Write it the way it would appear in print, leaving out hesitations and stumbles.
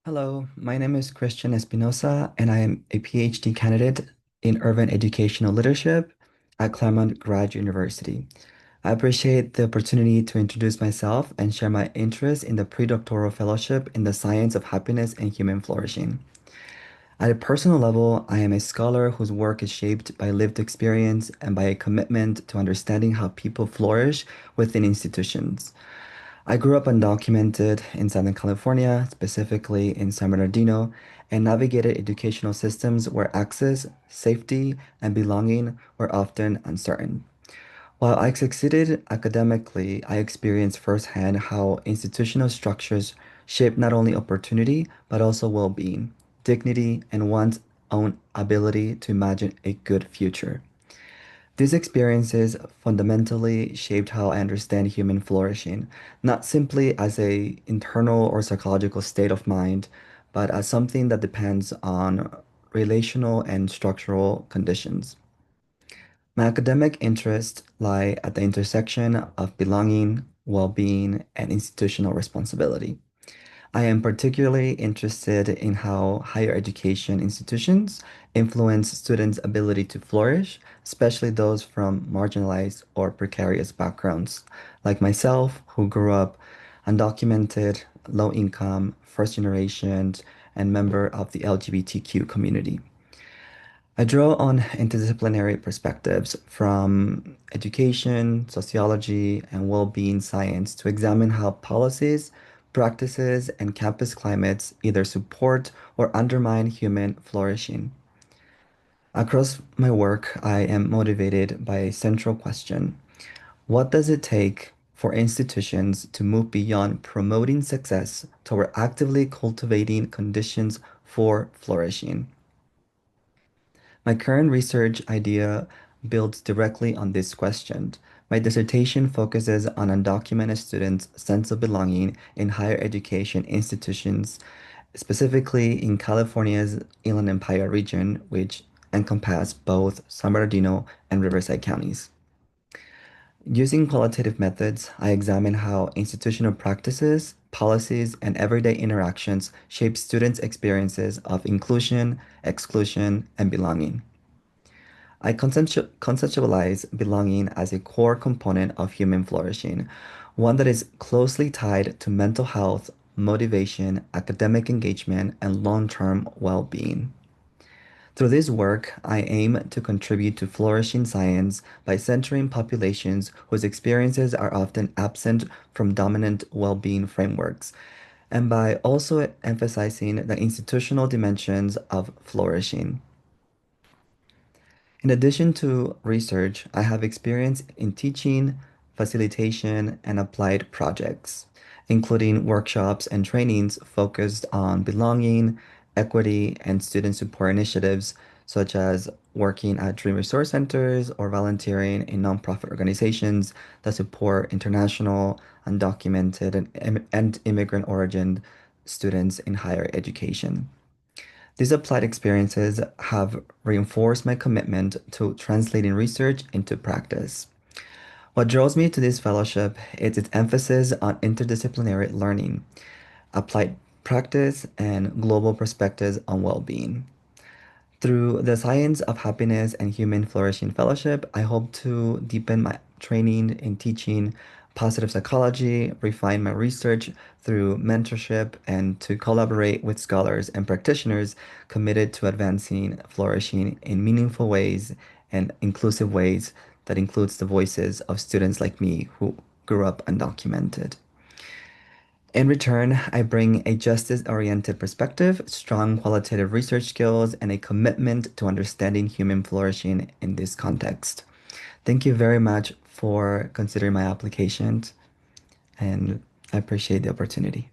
Hello, my name is Christian Espinoza, and I am a PhD candidate in urban educational leadership at Claremont Graduate University. I appreciate the opportunity to introduce myself and share my interest in the predoctoral fellowship in the science of happiness and human flourishing. At a personal level, I am a scholar whose work is shaped by lived experience and by a commitment to understanding how people flourish within institutions. I grew up undocumented in Southern California, specifically in San Bernardino, and navigated educational systems where access, safety, and belonging were often uncertain. While I succeeded academically, I experienced firsthand how institutional structures shape not only opportunity, but also well being, dignity, and one's own ability to imagine a good future. These experiences fundamentally shaped how I understand human flourishing, not simply as a internal or psychological state of mind, but as something that depends on relational and structural conditions. My academic interests lie at the intersection of belonging, well-being, and institutional responsibility. I am particularly interested in how higher education institutions influence students' ability to flourish, especially those from marginalized or precarious backgrounds, like myself, who grew up undocumented, low income, first generation, and member of the LGBTQ community. I draw on interdisciplinary perspectives from education, sociology, and well-being science to examine how policies, practices, and campus climates either support or undermine human flourishing. Across my work, I am motivated by a central question. What does it take for institutions to move beyond promoting success toward actively cultivating conditions for flourishing? My current research idea builds directly on this question. My dissertation focuses on undocumented students' sense of belonging in higher education institutions, specifically in California's Inland Empire region, which encompass both San Bernardino and Riverside counties. Using qualitative methods, I examine how institutional practices, policies, and everyday interactions shape students' experiences of inclusion, exclusion, and belonging. I conceptualize belonging as a core component of human flourishing, one that is closely tied to mental health, motivation, academic engagement, and long-term well-being. Through this work, I aim to contribute to flourishing science by centering populations whose experiences are often absent from dominant well-being frameworks, and by also emphasizing the institutional dimensions of flourishing. In addition to research, I have experience in teaching, facilitation, and applied projects, including workshops and trainings focused on belonging, equity, and student support initiatives, such as working at Dream Resource Centers or volunteering in nonprofit organizations that support international, undocumented, and immigrant origin students in higher education. These applied experiences have reinforced my commitment to translating research into practice. What draws me to this fellowship is its emphasis on interdisciplinary learning, applied practice, and global perspectives on well-being. Through the Science of Happiness and Human Flourishing Fellowship, I hope to deepen my training in teaching positive psychology, refine my research through mentorship, and to collaborate with scholars and practitioners committed to advancing flourishing in meaningful ways and inclusive ways that includes the voices of students like me who grew up undocumented. In return, I bring a justice-oriented perspective, strong qualitative research skills, and a commitment to understanding human flourishing in this context. Thank you very much for considering my application, and I appreciate the opportunity.